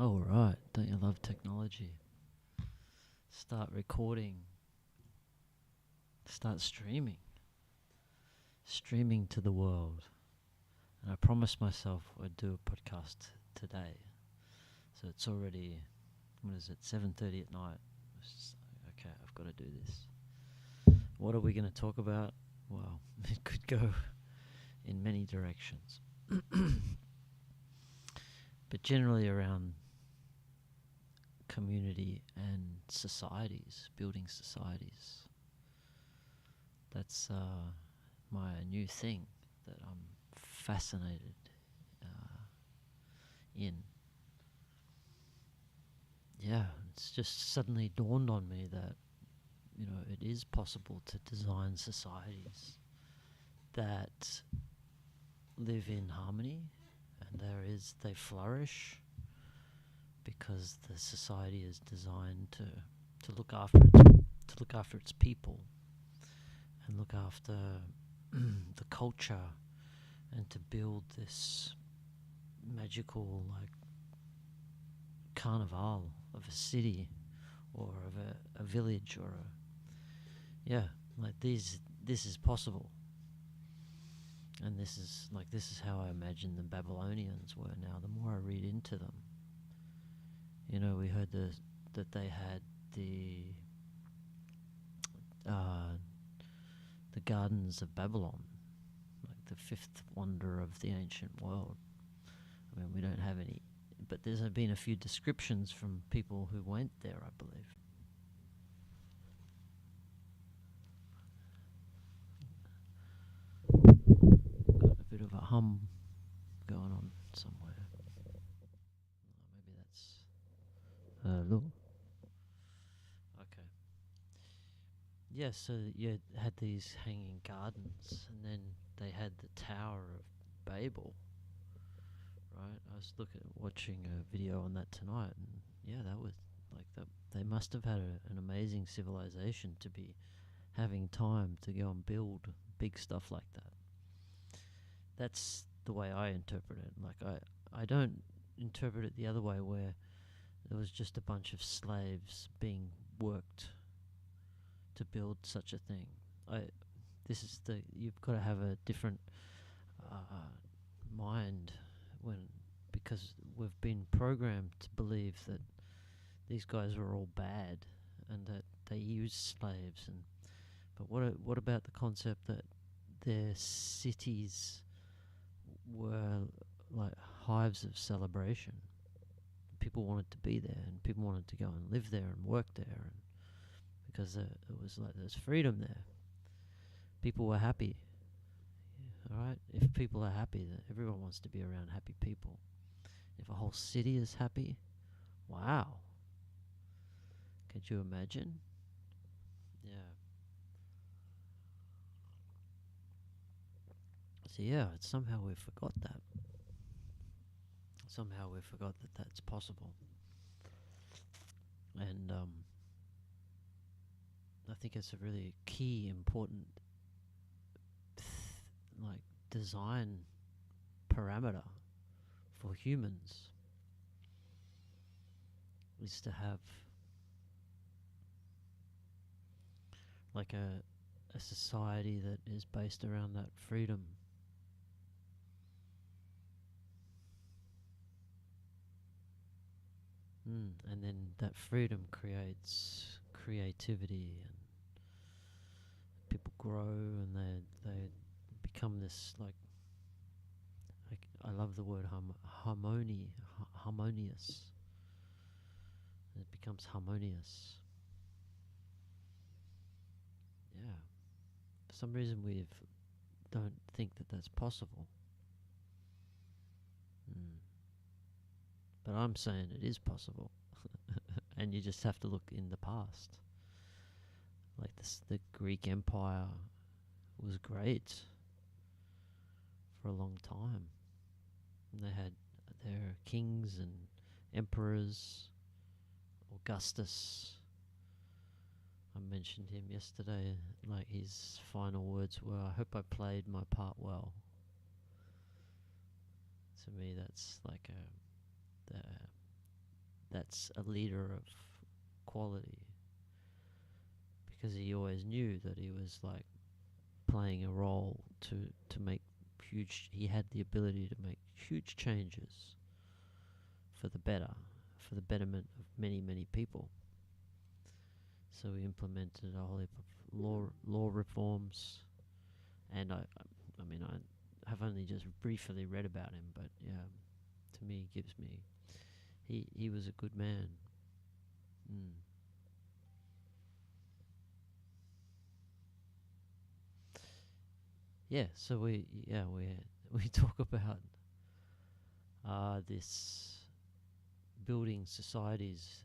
Oh, right. Don't you love technology? Start recording. Start streaming. Streaming to the world. And I promised myself I'd do a podcast today. So it's already, 7:30 at night. It's just like, okay, I've got to do this. What are we going to talk about? Well, it could go in many directions. But generally around community and societies, building societies. That's my new thing that I'm fascinated in. Yeah, it's just suddenly dawned on me that, it is possible to design societies that live in harmony and they flourish because the society is designed to look after its people and look after the culture and to build this magical carnival of a city or of a village or this is possible. And this is how I imagine the Babylonians were. Now the more I read into them, we heard that they had the gardens of Babylon, like the fifth wonder of the ancient world. I mean, we don't have any, but there's been a few descriptions from people who went there, I believe. Got a bit of a hum going on somewhere. Maybe that's look. Okay. Yeah, so you had these hanging gardens, and then they had the Tower of Babel. Right, I was watching a video on that tonight, and yeah, that was they must have had an amazing civilization to be having time to go and build big stuff like that. That's the way I interpret it. I don't interpret it the other way, where there was just a bunch of slaves being worked to build such a thing. You've got to have a different mind because we've been programmed to believe that these guys were all bad and that they used slaves. But what about the concept that their cities were like hives of celebration? People wanted to be there, and people wanted to go and live there and work there, and because it was like there's freedom there. People were happy. Alright, if people are happy, then everyone wants to be around happy people. If a whole city is happy, wow. Could you imagine? Yeah. So yeah, somehow we forgot that. Somehow we forgot that that's possible. And I think it's a really key, important design parameter for humans is to have a society that is based around that freedom. And then that freedom creates creativity, and people grow, and they become this I love the word harmonious. It becomes harmonious. Yeah. For some reason we don't think that that's possible. But I'm saying it is possible. And you just have to look in the past. Like the Greek Empire was great for a long time. And they had their kings and emperors. Augustus, I mentioned him yesterday. His final words were, "I hope I played my part well." To me, that's that's a leader of quality, because he always knew that he was like playing a role to make he had the ability to make huge changes for the better, for the betterment of many, many people. So he implemented a whole heap of law reforms, and I mean, I have only just briefly read about him, but yeah, to me, gives me, he was a good man. Mm. Yeah, so we talk about this building societies.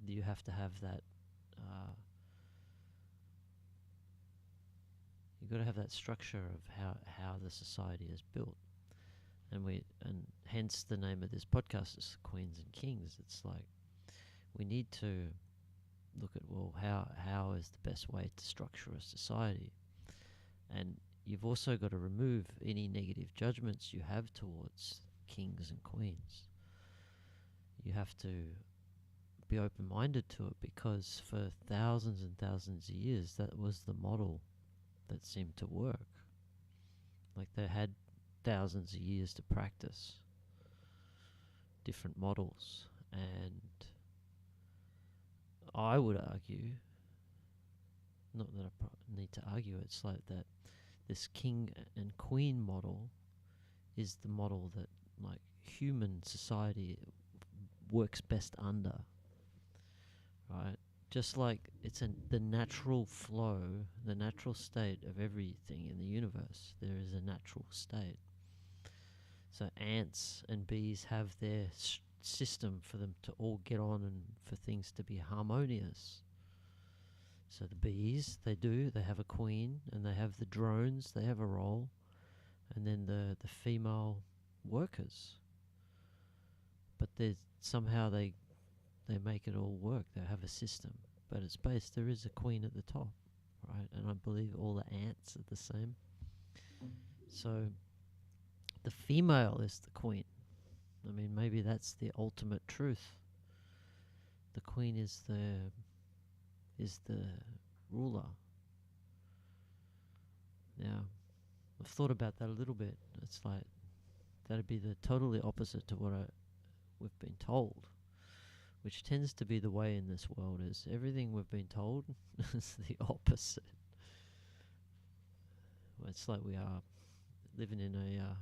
You have to have that. You've got to have that structure of how the society is built, and hence the name of this podcast is Queens and Kings. It's like we need to look at, well, how is the best way to structure a society, and you've also got to remove any negative judgments you have towards kings and queens. You have to be open-minded to it, because for thousands and thousands of years that was the model that seemed to work. Like, they had thousands of years to practice different models, and I would argue, not that I need to argue, it's like that this king and queen model is the model that like human society works best under, right? Just like it's the natural flow, the natural state of everything in the universe. There is a natural state. So ants and bees have their system for them to all get on and for things to be harmonious. So the bees, they have a queen, and they have the drones, they have a role, and then the female workers. But somehow they make it all work. They have a system, but it's based. There is a queen at the top, right? And I believe all the ants are the same. So the female is the queen. I mean, maybe that's the ultimate truth. The queen is the ruler. Now, I've thought about that a little bit. It's like that'd be the totally opposite to what we've been told, which tends to be the way in this world. Is everything we've been told is the opposite. It's like we are living in a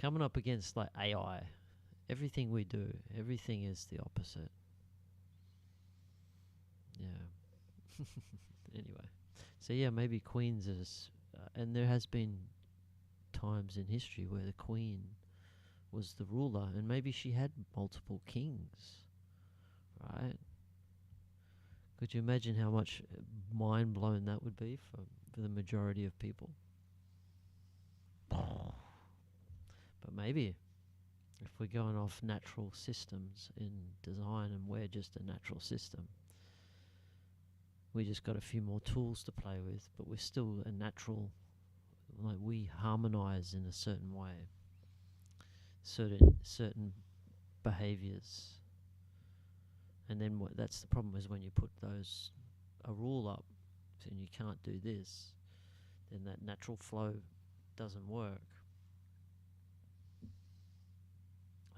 coming up against like AI. Everything we do, everything is the opposite. Yeah. Anyway, so yeah, maybe queens is, and there has been times in history where the queen was the ruler, and maybe she had multiple kings, right? Could you imagine how much mind blown that would be for the majority of people? But maybe if we're going off natural systems in design, and we're just a natural system, we just got a few more tools to play with, but we're still a natural, like we harmonize in a certain way, certain behaviors. And then that's the problem, is when you put a rule up and you can't do this, then that natural flow doesn't work.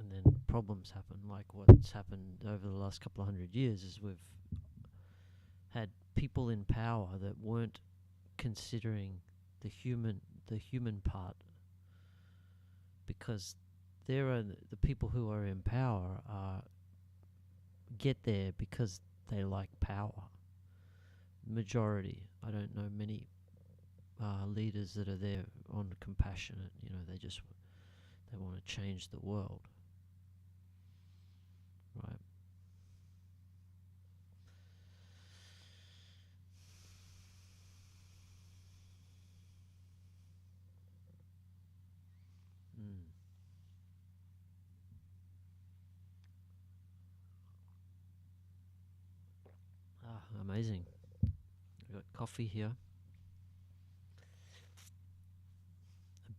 And then problems happen, like what's happened over the last couple of 100 years is we've had people in power that weren't considering the human part, because the people who are in power get there because they like power. Majority, I don't know many leaders that are there on compassionate. They want to change the world, right? Amazing. I've got coffee here,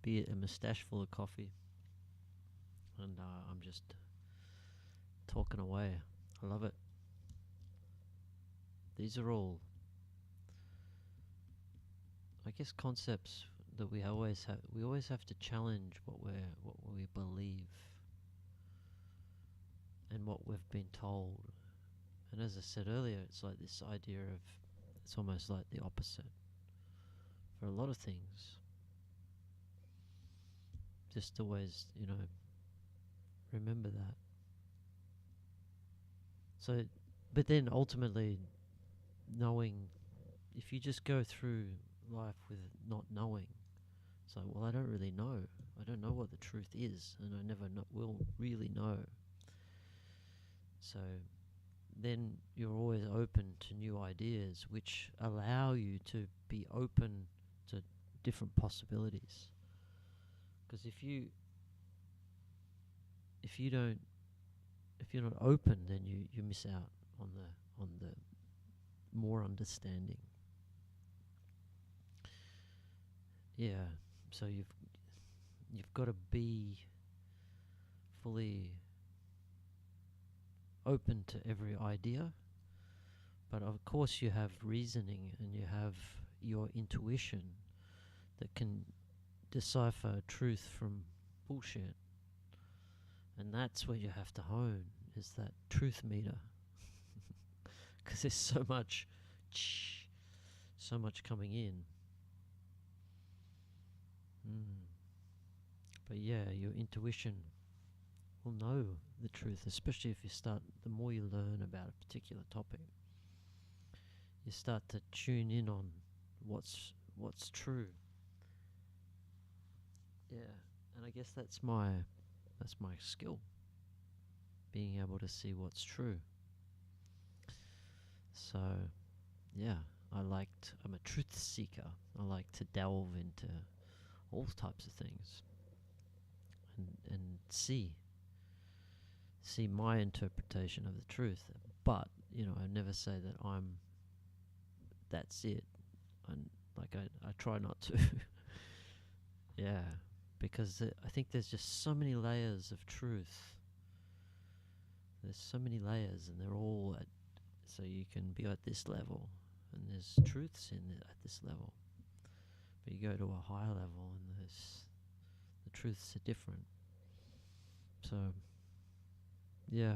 a moustache full of coffee, and I'm just talking away. I love it. These are all, I guess, concepts that we always have. We always have to challenge what we believe and what we've been told. And as I said earlier, it's like this idea of, it's almost like the opposite for a lot of things. Just always, remember that. So, but then ultimately, knowing, if you just go through life with not knowing, it's like, well, I don't really know. I don't know what the truth is, and I never will really know. So then you're always open to new ideas, which allow you to be open to different possibilities. Because if you're not open, then you miss out on the more understanding. Yeah, so you've got to be fully open to every idea, but of course you have reasoning and you have your intuition that can decipher truth from bullshit, and that's where you have to hone, is that truth meter, because there's so much coming in. But yeah, your intuition will know the truth, especially if you start, the more you learn about a particular topic, you start to tune in on what's true. Yeah, and I guess that's my skill, being able to see what's true. So yeah, I'm a truth seeker. I like to delve into all types of things and see my interpretation of the truth. But I never say that that's it. And I try not to. Yeah, because I think there's just so many layers of truth. There's so many layers, and they're all so you can be at this level, and there's truths at this level. But you go to a higher level, and the truths are different. So yeah,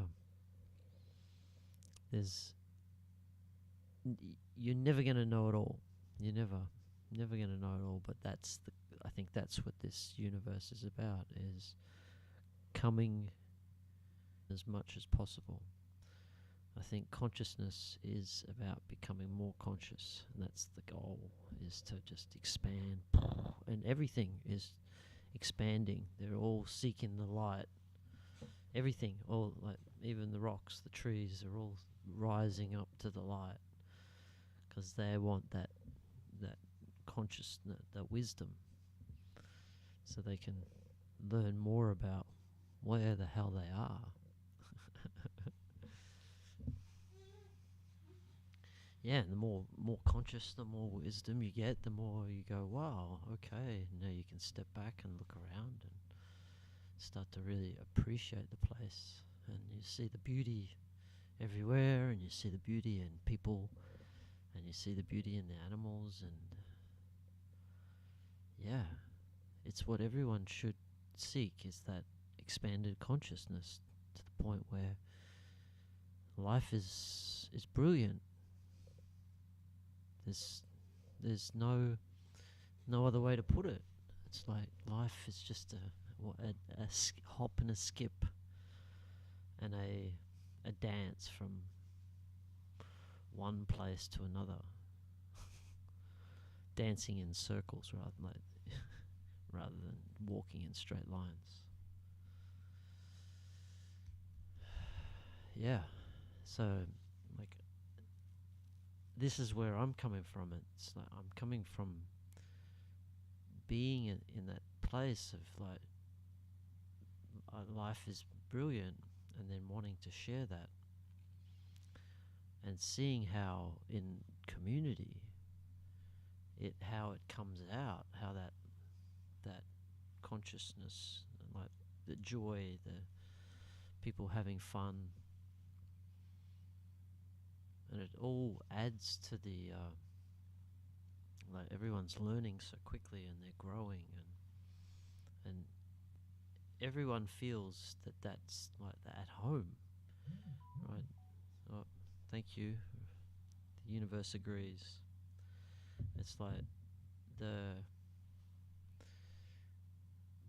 you're never going to know it all. You're never going to know it all. But I think that's what this universe is about, is coming as much as possible. I think consciousness is about becoming more conscious, and that's the goal, is to just expand. And everything is expanding. They're all seeking the light. Everything, all, like even the rocks, the trees, are all rising up to the light, because they want that consciousness, that wisdom, so they can learn more about where the hell they are. Yeah, and the more conscious, the more wisdom you get, the more you go, wow, okay, now you can step back and look around and start to really appreciate the place, and you see the beauty everywhere, and you see the beauty in people, and you see the beauty in the animals, and yeah, it's what everyone should seek, is that expanded consciousness, to the point where life is brilliant. There's no other way to put it. It's like life is just a hop and a skip, and a dance from one place to another, dancing in circles rather than walking in straight lines. Yeah, so this is where I'm coming from. It's like I'm coming from being in that place of life is brilliant, and then wanting to share that, and seeing how in community how it comes out, how that consciousness the joy, the people having fun, and it all adds to the like everyone's learning so quickly and they're growing, and everyone feels that that's like they're at home, right? Oh, thank you. The universe agrees. It's like the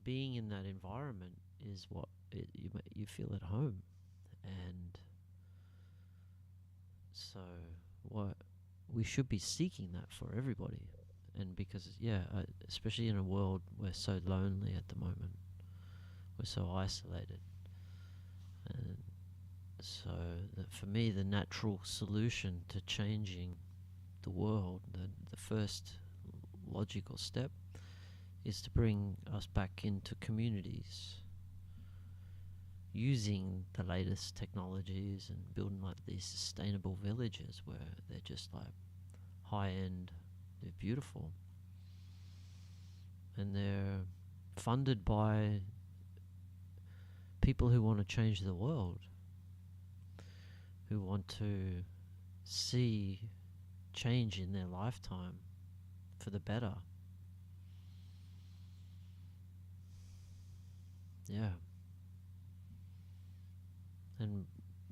being in that environment is what you feel at home, and so what we should be seeking that for everybody, and because especially in a world we're so lonely at the moment, we're so isolated, and so for me the natural solution to changing the world, the first logical step is to bring us back into communities using the latest technologies and building like these sustainable villages where they're just like high end, they're beautiful, and they're funded by people who want to change the world, who want to see change in their lifetime for the better. Yeah. And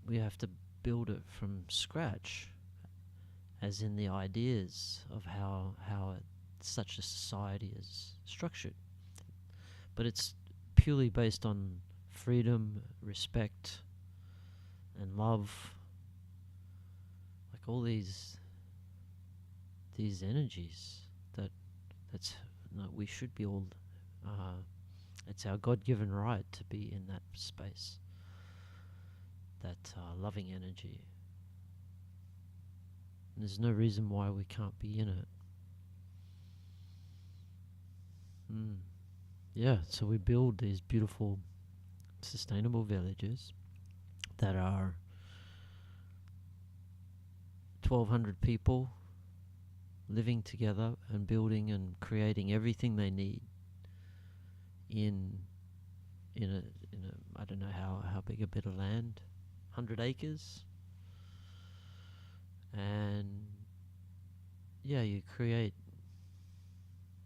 we have to build it from scratch, as in the ideas of how such a society is structured. But it's purely based on freedom, respect, and love. Like all these energies we should be all. It's our God-given right to be in that space, that loving energy. And there's no reason why we can't be in it. Yeah, so we build these beautiful, sustainable villages that are 1,200 people living together and building and creating everything they need in a I don't know how big a bit of land, 100 acres, and you create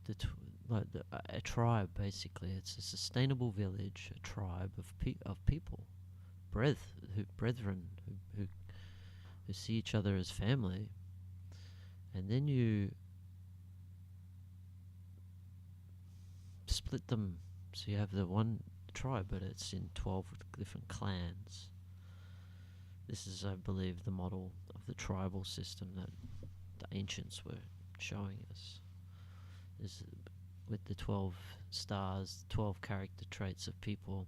a tribe. Basically, it's a sustainable village, a tribe of people, brethren who see each other as family, and then you split them. So you have the one tribe, but it's in 12 different clans. This is, I believe, the model of the tribal system that the ancients were showing us. Is with the 12 stars, 12 character traits of people.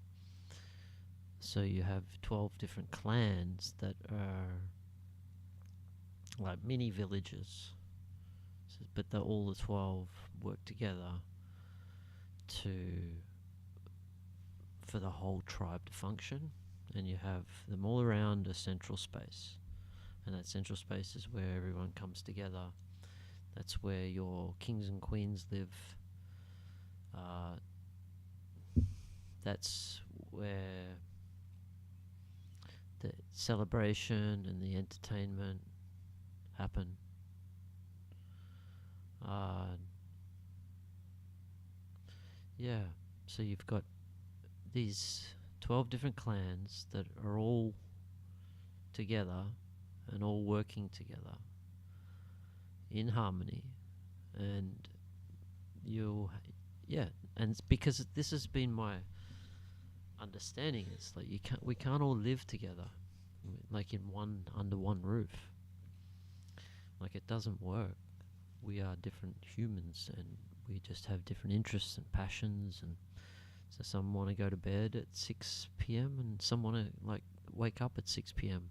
So you have 12 different clans that are like mini villages, but all the 12 work together for the whole tribe to function, and you have them all around a central space, and that central space is where everyone comes together. That's where your kings and queens live. That's where the celebration and the entertainment happen. So you've got these 12 different clans that are all together and all working together in harmony, and and it's because this has been my understanding. It's like we can't all live together like under one roof. Like, it doesn't work. We are different humans, and we just have different interests and passions, and so some want to go to bed at 6 p.m. and some want to like wake up at 6 p.m.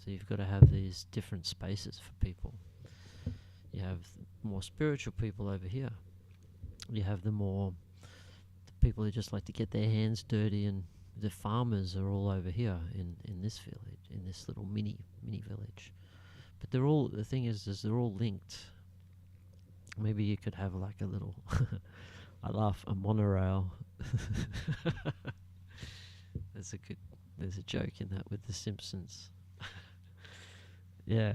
So you've got to have these different spaces for people. You have more spiritual people over here. You have the people who just like to get their hands dirty, and the farmers are all over here in this village, in this little mini village. But the thing is they're all linked. Maybe you could have like a little, I laugh, a monorail There's a joke in that with the Simpsons. Yeah,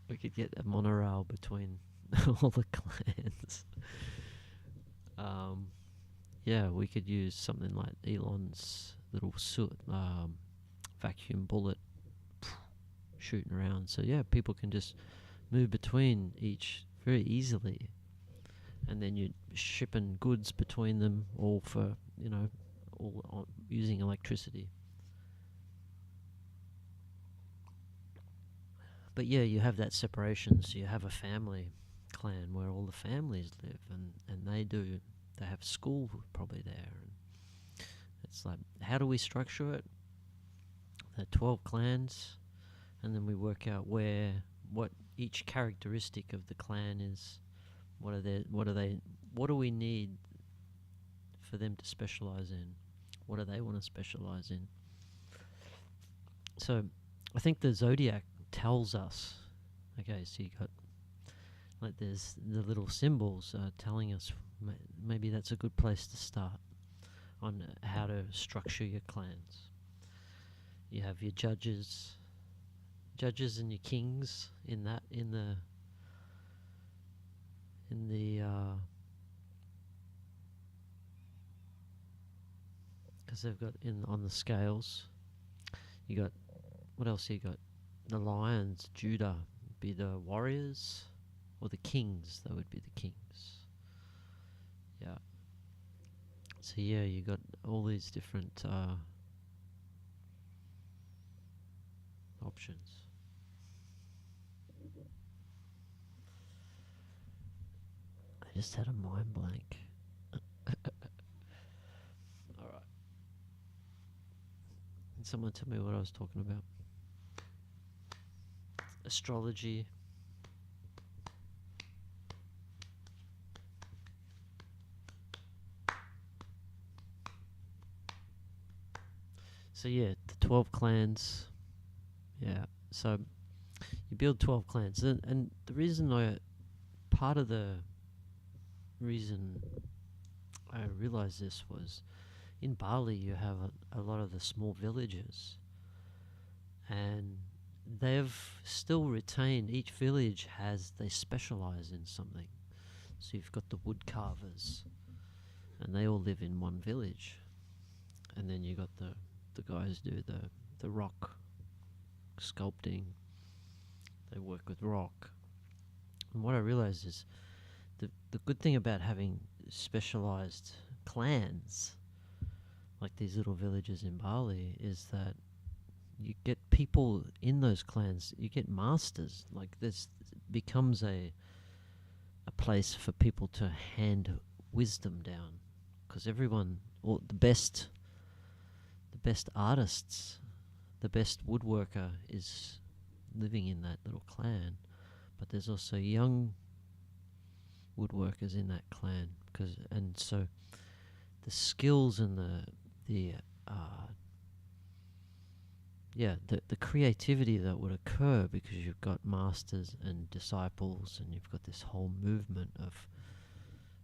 we could get a monorail between all the clans. Yeah, we could use something like Elon's little vacuum bullet shooting around. So yeah, people can just move between each very easily, and then you're shipping goods between them, all for all using electricity. But yeah, you have that separation. So you have a family clan where all the families live, and they have school probably there. And it's like, how do we structure it? There are 12 clans, and then we work out what each characteristic of the clan is. What do we need for them to specialize in? What do they want to specialize in? So I think the zodiac tells us, okay, so you got, like, there's the little symbols telling us maybe that's a good place to start on how to structure your clans. You have your judges and your kings in the because they've got on the scales. You got, what else you got? The lions, Judah, would be the warriors, or the kings. That would be the kings. Yeah. So yeah, you got all these different options. I just had a mind blank. Alright. Can someone tell me what I was talking about? Astrology. So yeah, the 12 clans. Yeah, so you build 12 clans. And the reason part of the reason I realized this was, in Bali you have a lot of the small villages, and they've still retained, each village they specialize in something. So you've got the wood carvers, and they all live in one village, and then you got the guys do the rock sculpting. They work with rock. And what I realized is the good thing about having specialized clans like these little villages in Bali is that you get people in those clans, you get masters. Like, this becomes a place for people to hand wisdom down, because everyone, or the best artists, the best woodworker is living in that little clan. But there's also young woodworkers in that clan, and so the skills and the creativity that would occur, because you've got masters and disciples, and you've got this whole movement of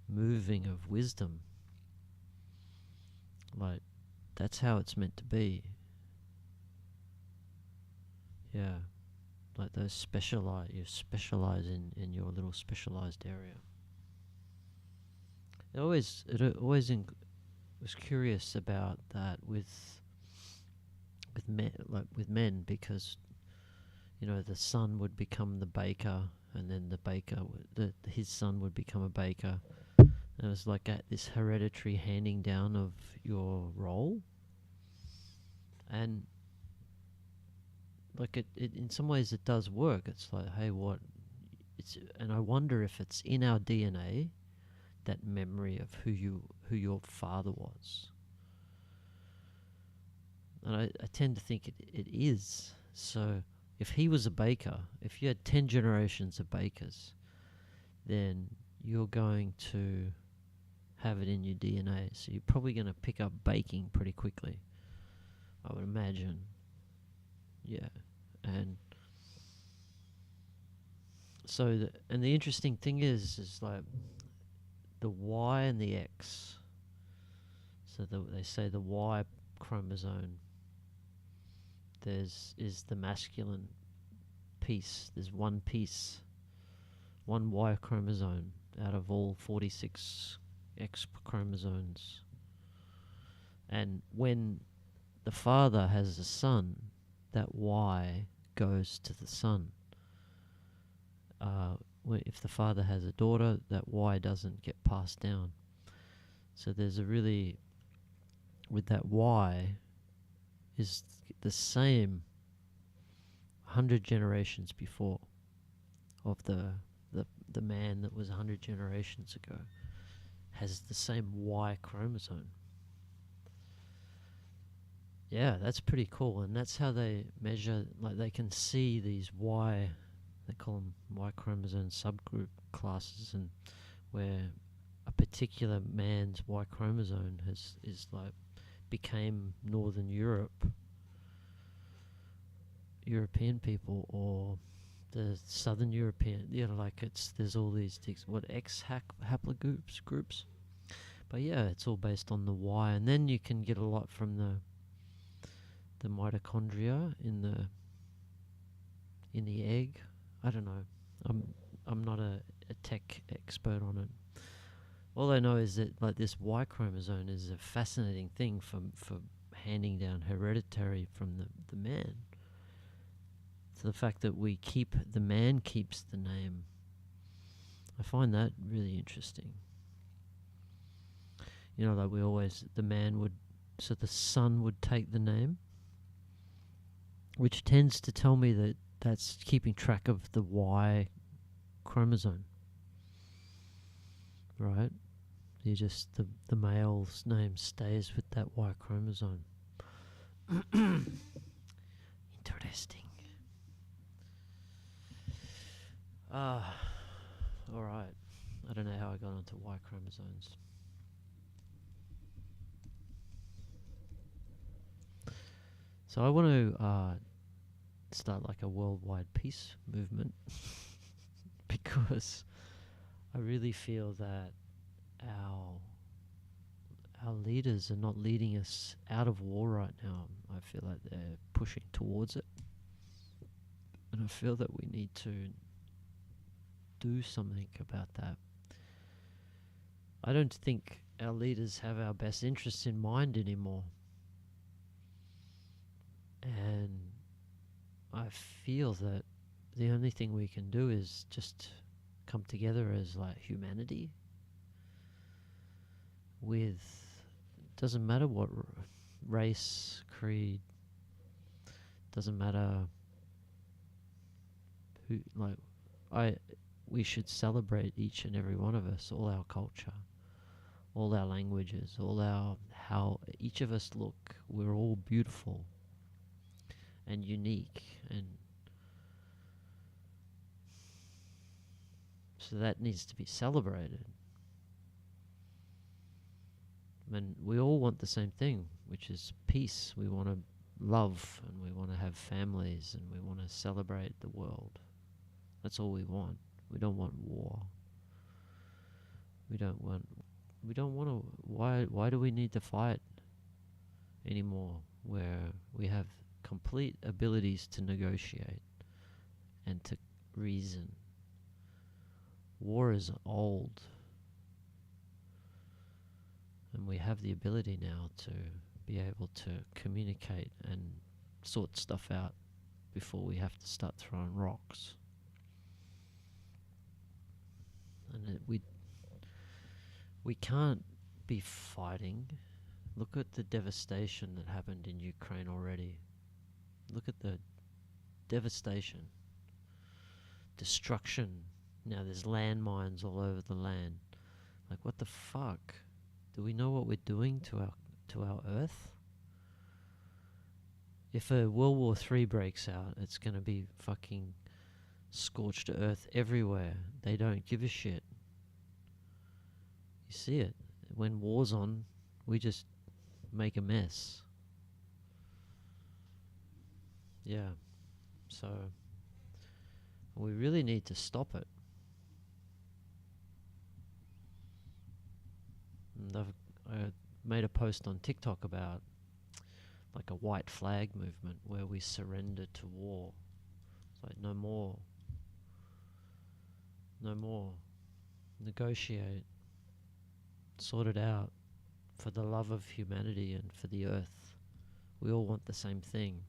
moving of wisdom. Like, that's how it's meant to be. Yeah. Like those you specialize in your little specialized area. It always was curious about that with men, because the son would become the baker, and then the baker his son would become a baker. And it was like this hereditary handing down of your role, and like it in some ways it does work. It's like, hey, and I wonder if it's in our DNA, that memory of who your father was. And I tend to think it is. So if he was a baker, if you had 10 generations of bakers, then you're going to have it in your DNA. So you're probably going to pick up baking pretty quickly, I would imagine. Yeah. And so the interesting thing is like the Y and the X. So they say the Y chromosome is the masculine piece. There's one piece, one Y chromosome out of all 46 X chromosomes. And when the father has a son, that Y goes to the son. If the father has a daughter, that Y doesn't get passed down. So there's a really, with that Y, is the same 100 generations before of the man that was 100 generations ago, has the same Y chromosome. Yeah, that's pretty cool, and that's how they measure, like they can see these Y, they call them Y chromosome subgroup classes, and where a particular man's Y chromosome is like became Northern European people, or the Southern European, like there's all these X haplogroups, but yeah, it's all based on the Y, and then you can get a lot from the mitochondria in the egg. I don't know. I'm not a tech expert on it. All I know is that like this Y chromosome is a fascinating thing for handing down hereditary from the man. So the fact that the man keeps the name, I find that really interesting. Like so the son would take the name, which tends to tell me that that's keeping track of the Y chromosome, right? The male's name stays with that Y chromosome. Interesting. Alright. I don't know how I got onto Y chromosomes. So I want to start like a worldwide peace movement because I really feel that our leaders are not leading us out of war right now. I feel like they're pushing towards it, and I feel that we need to do something about that. I don't think our leaders have our best interests in mind anymore, and I feel that the only thing we can do is just come together as like humanity doesn't matter what race, creed, doesn't matter who, we should celebrate each and every one of us, all our culture, all our languages, how each of us look. We're all beautiful and unique, and so that needs to be celebrated. And we all want the same thing, which is peace. We want to love, and we want to have families, and we want to celebrate the world. That's all we want. We don't want war. We don't want to. Why do we need to fight anymore, where we have complete abilities to negotiate and to reason? War is old, and we have the ability now to be able to communicate and sort stuff out before we have to start throwing rocks. And we can't be fighting. Look at the devastation that happened in Ukraine already. Look at the devastation, destruction. Now there's landmines all over the land. Like, what the fuck? Do we know what we're doing to our Earth? If a World War III breaks out, it's gonna be fucking scorched earth everywhere. They don't give a shit. You see it. When war's on, we just make a mess. Yeah. So we really need to stop it. And made a post on TikTok about like a white flag movement where we surrender to war. It's like no more. Negotiate. Sort it out for the love of humanity and for the earth. We all want the same thing.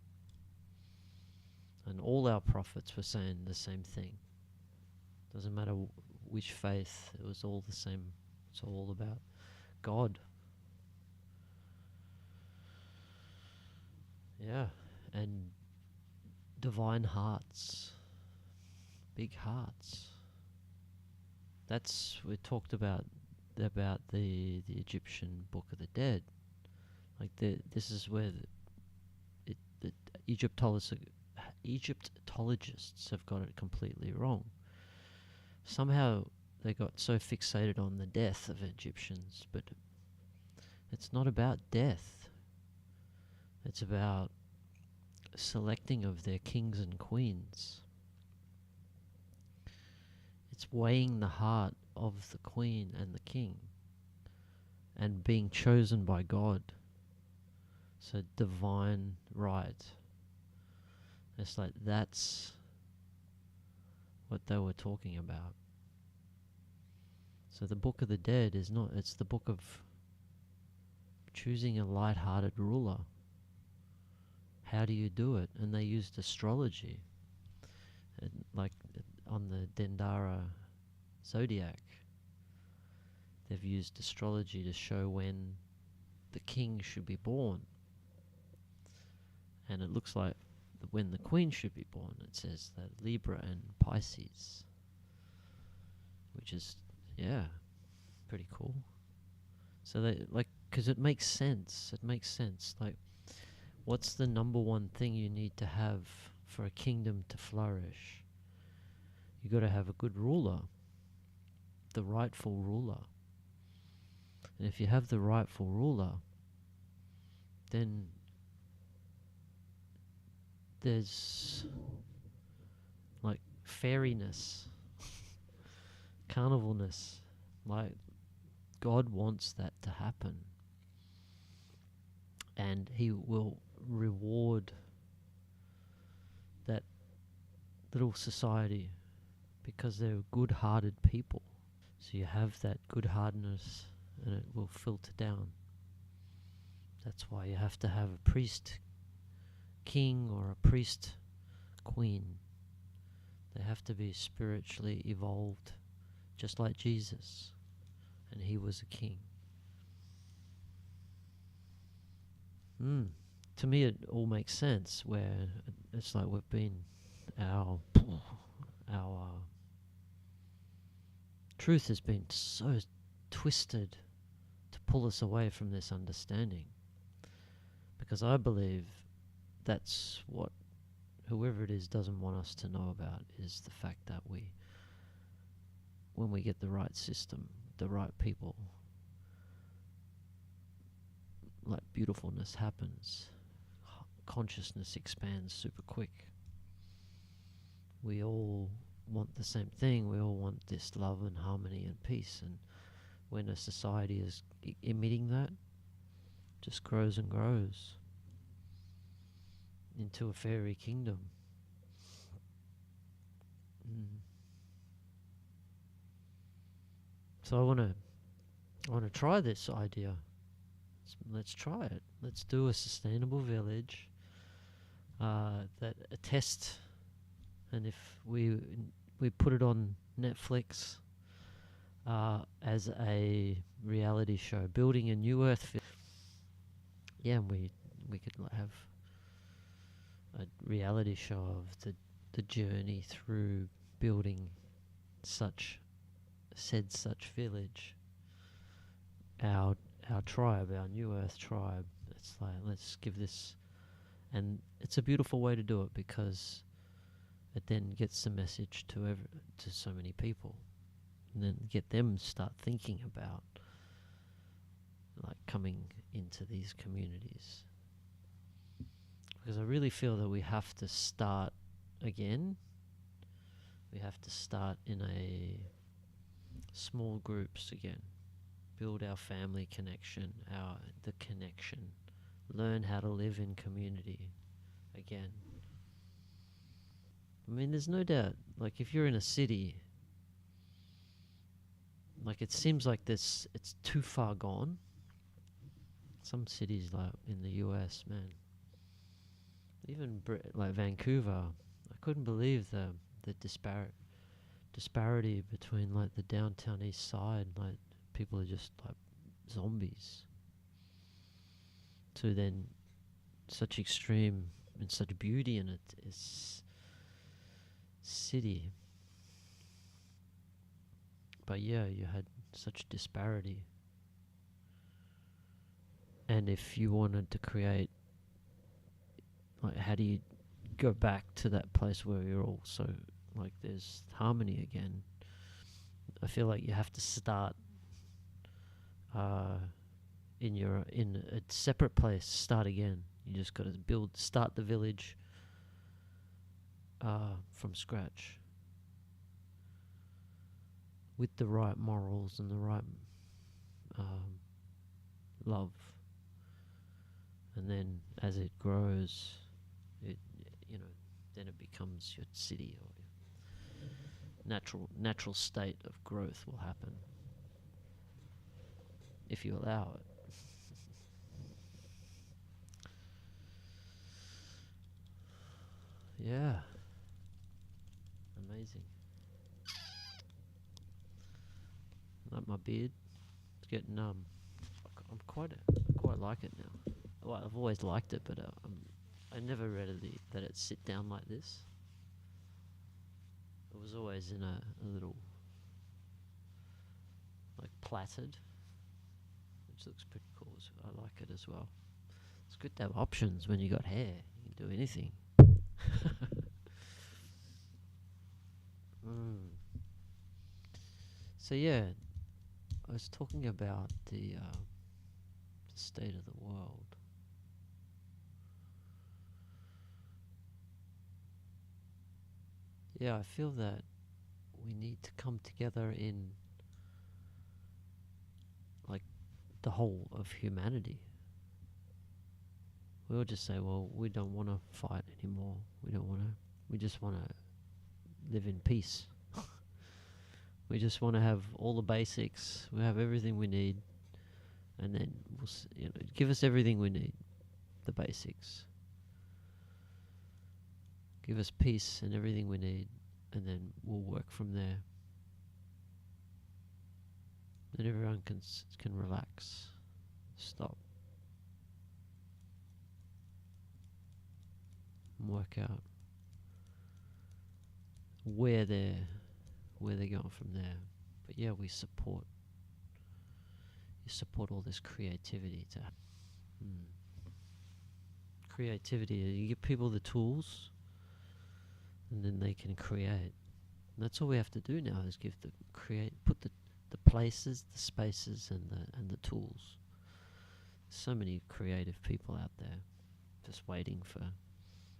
And all our prophets were saying the same thing. Doesn't matter which faith, it was all the same. It's all about God. Yeah, and divine hearts, big hearts. That's, we talked about the Egyptian Book of the Dead. Like this is where the Egyptologists have got it completely wrong. Somehow they got so fixated on the death of Egyptians, but it's not about death. It's about selecting of their kings and queens. It's weighing the heart of the queen and the king and being chosen by God. So divine right. It's like that's what they were talking about. So the Book of the Dead is not, it's the book of choosing a light-hearted ruler. How do you do it? And they used astrology, like on the Dendara zodiac. They've used astrology to show when the king should be born. And it looks like when the queen should be born. It says that Libra and Pisces, which is, yeah, pretty cool. So they, like, because it makes sense. It makes sense. Like, what's the number one thing you need to have for a kingdom to flourish? You got to have a good ruler, the rightful ruler. And if you have the rightful ruler, then there's like fairiness, carnivalness. Like, God wants that to happen. And He will reward that little society because they're good-hearted people. So you have that good-heartedness and it will filter down. That's why you have to have a priest king or a priest queen. They have to be spiritually evolved, just like Jesus. And He was a king. To me it all makes sense, where it's like we've been, our truth has been so twisted to pull us away from this understanding. Because I believe that's what whoever it is doesn't want us to know about, is the fact that when we get the right system, the right people, like beautifulness happens. Consciousness expands super quick. We all want the same thing. We all want this love and harmony and peace. And when a society is emitting that, just grows and grows into a fairy kingdom. So I want to try this idea. Let's try it. Let's do a sustainable village that attests, and if we put it on Netflix as a reality show, building a new Earth. Yeah, and we could have a reality show of the journey through building such village. Our tribe, our new Earth tribe. It's like, let's give this, and it's a beautiful way to do it because it then gets the message to so many people, and then get them start thinking about like coming into these communities. Because I really feel that we have to start again. We have to start in a small groups again. build our family connection, the connection, learn how to live in community again. I mean, there's no doubt, like if you're in a city, like it seems like it's too far gone. Some cities like in the US, man, even like Vancouver, I couldn't believe the disparity between like the downtown east side, like people are just like zombies, to then such extreme and such beauty in it is city. But yeah, you had such disparity. And if you wanted to create, like, how do you go back to that place where you're all so, like, there's harmony again? I feel like you have to start in a separate place, start again. You just got to start the village from scratch with the right morals and the right love. And then as it grows, then it becomes your city, or your natural state of growth will happen if you allow it. Yeah. Amazing. Like my beard, it's getting numb. I quite like it now. Well, I've always liked it, but I never read that it sit down like this. It was always in a little, like, plaited, which looks pretty cool. So I like it as well. It's good to have options when you got hair. You can do anything. So yeah, I was talking about the state of the world. Yeah, I feel that we need to come together in, like, the whole of humanity. We all just say, well, we don't want to fight anymore. We just want to live in peace. We just want to have all the basics. We have everything we need. And then give us everything we need, the basics. Give us peace and everything we need, and then we'll work from there. Then everyone can relax, stop, and work out where they're going from there. But yeah, you support all this creativity to creativity. You give people the tools, and then they can create. And that's all we have to do now, is put the places, the spaces, and the tools. So many creative people out there just waiting for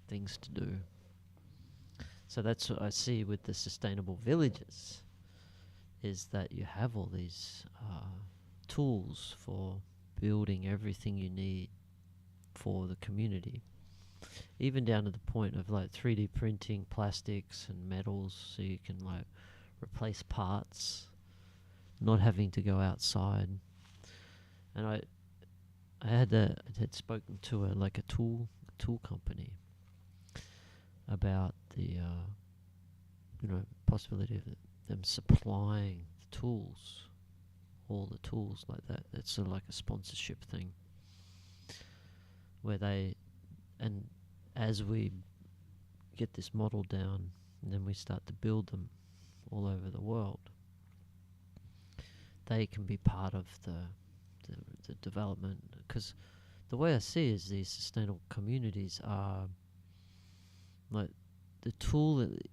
things to do. So that's what I see with the sustainable villages, is that you have all these tools for building everything you need for the community, even down to the point of like 3D printing plastics and metals, so you can like replace parts, not having to go outside. And I had spoken to a tool company about the possibility of them supplying the tools, all the tools like that. It's sort of like a sponsorship thing, where and as we get this model down, and then we start to build them all over the world, they can be part of the development. Because the way I see is these sustainable communities are like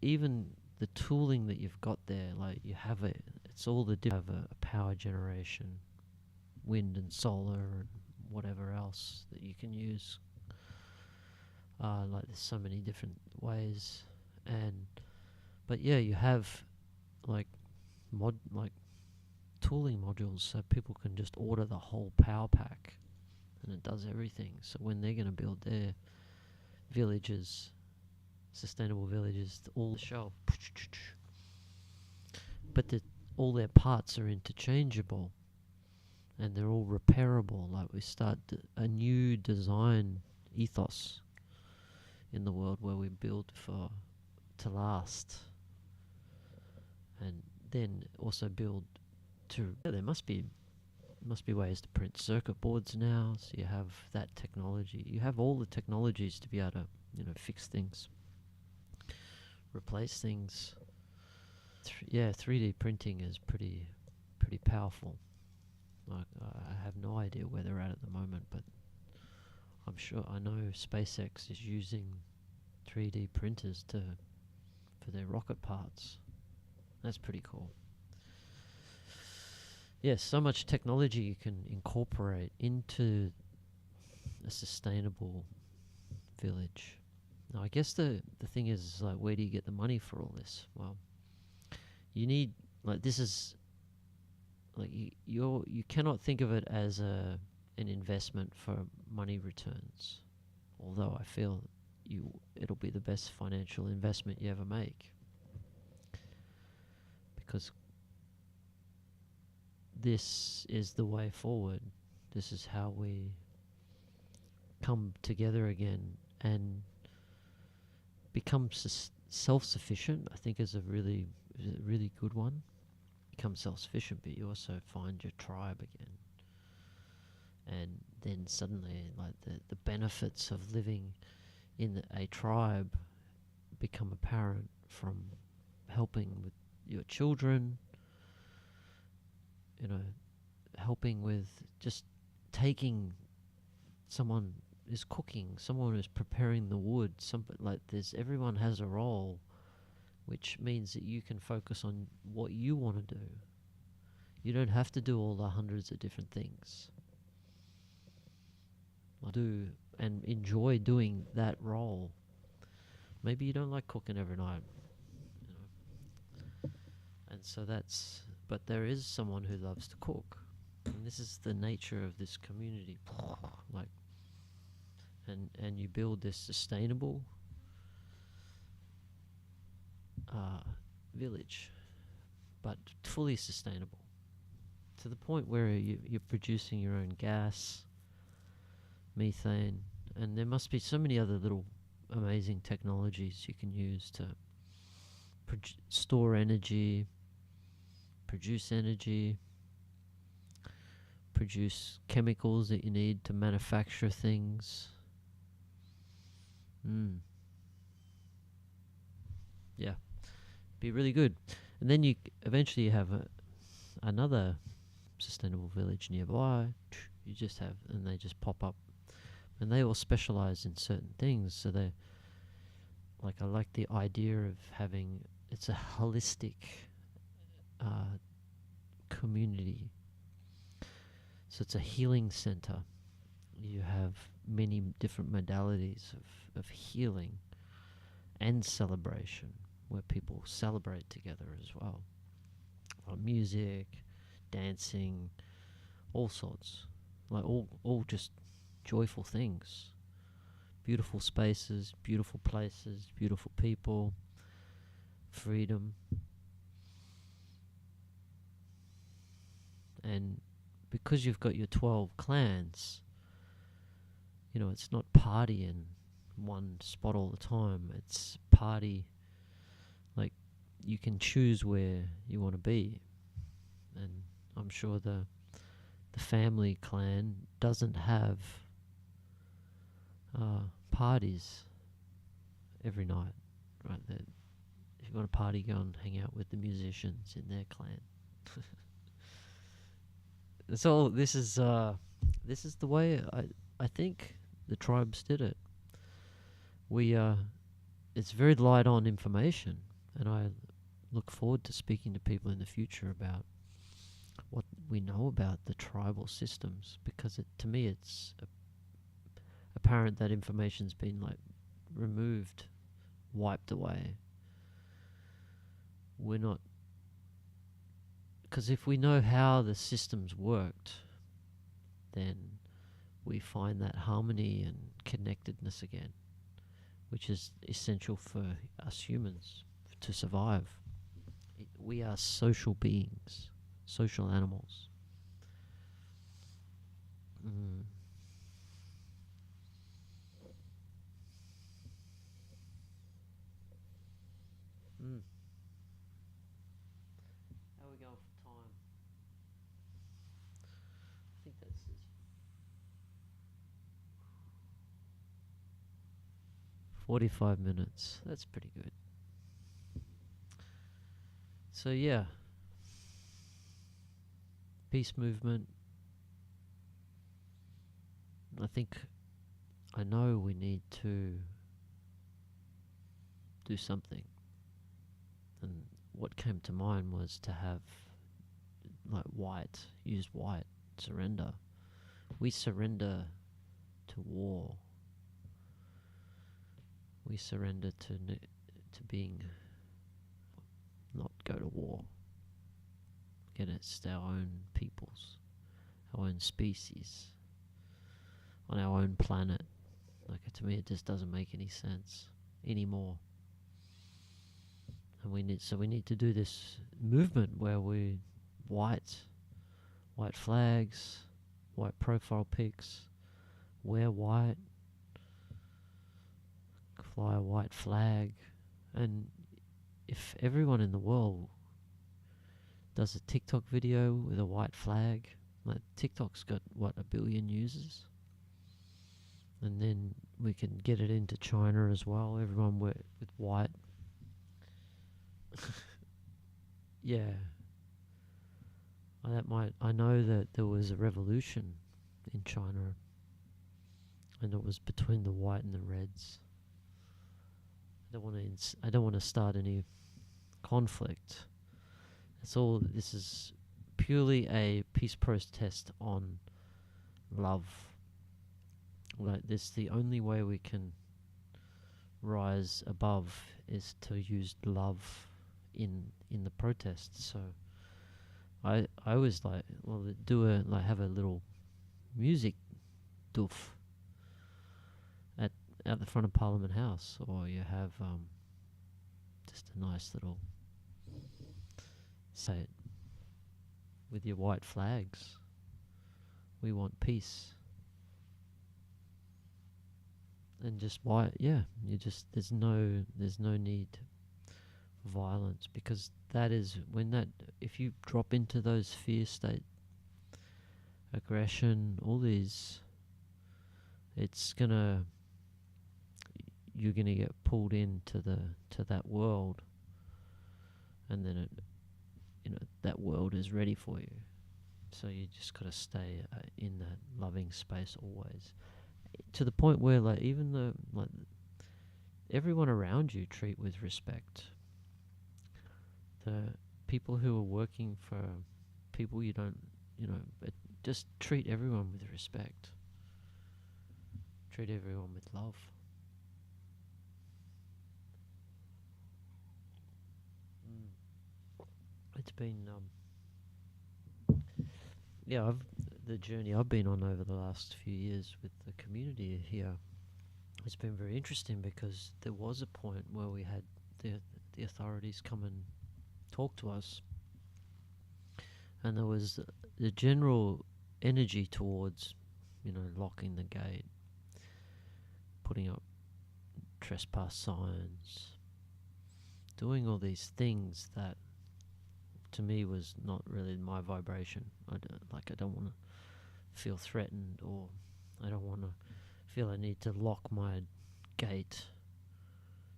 even the tooling that you've got there, like you have it's all you have a power generation, wind and solar and whatever else that you can use. Like there's so many different ways, but yeah, you have like tooling modules so people can just order the whole power pack and it does everything. So when they're going to build their villages, sustainable villages, all the shelf, but all their parts are interchangeable and they're all repairable. Like we start a new design ethos in the world where we build to last, and then also build to. There must be ways to print circuit boards now, so you have that technology. You have all the technologies to be able to, fix things, replace things. 3D printing is pretty powerful. Like, I have no idea where they're at the moment, but I know SpaceX is using 3D printers for their rocket parts. That's pretty cool. Yes, so much technology you can incorporate into a sustainable village. Now, I guess the thing is, like, where do you get the money for all this? Well, you need, like, this is, like, you cannot think of it as an investment for money returns. Although I feel it'll be the best financial investment you ever make, because this is the way forward. This is how we come together again and become self-sufficient. I think is a really good one. Become self-sufficient, but you also find your tribe again. And then suddenly, like, the benefits of living in a tribe become apparent, from helping with your children, helping with just taking, someone is cooking, someone is preparing the wood, everyone has a role, which means that you can focus on what you want to do. You don't have to do all the hundreds of different things. Do and enjoy doing that role. Maybe you don't like cooking every night, and so but there is someone who loves to cook, and this is the nature of this community. Like, and you build this sustainable village, but fully sustainable, to the point where you're producing your own gas, methane, and there must be so many other little amazing technologies you can use to store energy, produce energy, produce chemicals that you need to manufacture things. Yeah, be really good. And then you eventually have another sustainable village nearby. You just have, and they just pop up, and they all specialize in certain things. So they, like, I like the idea of having, it's a holistic community. So it's a healing center. You have many different modalities of healing and celebration, where people celebrate together as well. Music, dancing, all sorts. Like, all just joyful things. Beautiful spaces, beautiful places, beautiful people, freedom. And because you've got your 12 clans, it's not party in one spot all the time. It's party, like, you can choose where you want to be. And I'm sure the family clan doesn't have parties every night, right? If you want to party, go and hang out with the musicians in their clan. So this is the way I think the tribes did it. It's very light on information, and I look forward to speaking to people in the future about what we know about the tribal systems, because to me it's apparent that information's been, like, removed, wiped away. We're not Because if we know how the systems worked, then we find that harmony and connectedness again, which is essential for us humans to survive. We are social beings, social animals. Mm. Mm. How are we going for time? I think that's 45 minutes. That's pretty good. So yeah, peace movement. I know we need to do something. And what came to mind was to have use white, surrender. We surrender to war. We surrender to being, not go to war. Against our own peoples, our own species, on our own planet. To me, it just doesn't make any sense anymore. And we need to do this movement where we white flags, white profile pics, wear white, fly a white flag, and if everyone in the world does a TikTok video with a white flag, TikTok's got 1 billion users, and then we can get it into China as well. Everyone with white. Yeah. I know that there was a revolution in China, and it was between the white and the reds. I don't want to start any conflict. This is purely a peace protest on love. This, the only way we can rise above is to use love in the protest. So I was have a little music doof at the front of Parliament House, or you have just a nice little, say it with your white flags. We want peace. And just white, yeah, there's no need for violence, because that is if you drop into those fear state, aggression, all these, you're gonna get pulled into that world, and then that world is ready for you. So you just gotta stay in that loving space always, to the point where even though everyone around you treat with respect. The people who are working for people you don't, just treat everyone with respect. Treat everyone with love. It's been, the journey I've been on over the last few years with the community here, it's been very interesting, because there was a point where we had the authorities come and talk to us, and there was the general energy towards, locking the gate, putting up trespass signs, doing all these things that to me was not really my vibration. I don't want to feel threatened, or I don't want to feel I need to lock my gate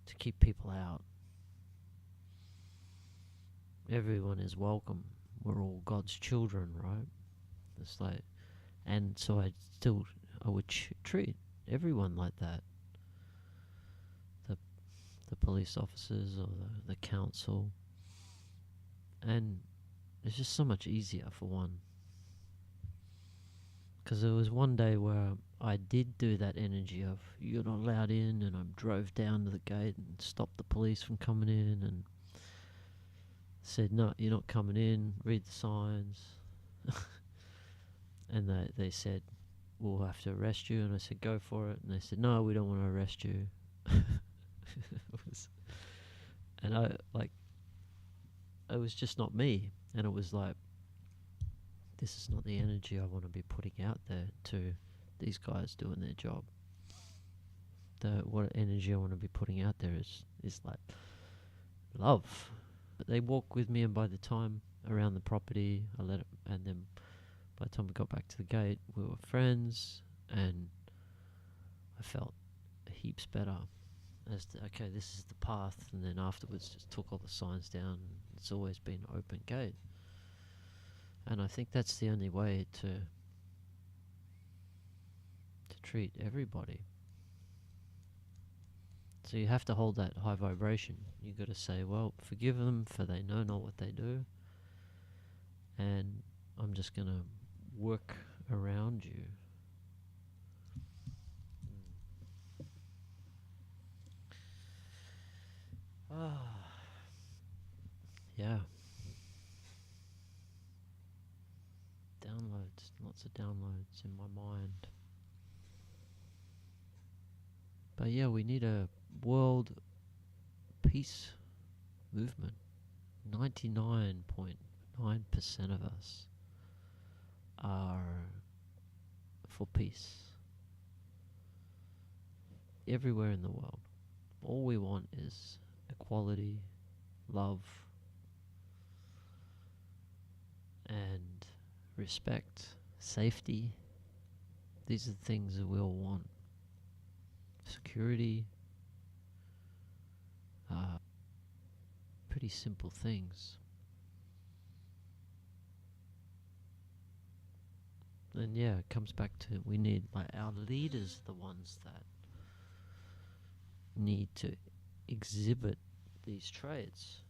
to keep people out. Everyone is welcome. We're all God's children, right? It's and so I would treat everyone like that. The police officers, or the council. And it's just so much easier, for one. Because there was one day where I did do that energy of, you're not allowed in, and I drove down to the gate and stopped the police from coming in, and said, no, you're not coming in, read the signs. And they said, we'll have to arrest you. And I said, go for it. And they said, no, we don't want to arrest you. And it was just not me. And it was like, this is not the energy I want to be putting out there to these guys doing their job. What energy I want to be putting out there is like love. But they walked with me, and by the time around the property, I let it, and then by the time we got back to the gate, we were friends, and I felt heaps better. As to, okay, this is the path, and then afterwards just took all the signs down. It's always been open gate, and I think that's the only way to treat everybody. So you have to hold that high vibration. You got to say, well, forgive them, for they know not what they do, and I'm just gonna work around you. Yeah. Downloads, lots of downloads in my mind. But yeah, we need a world peace movement. 99.9% of us are for peace. Everywhere in the world. All we want is equality, love, and respect, safety. These are the things that we all want. Security. Pretty simple things. And yeah, it comes back to, we need, like, our leaders, the ones that need to exhibit these traits.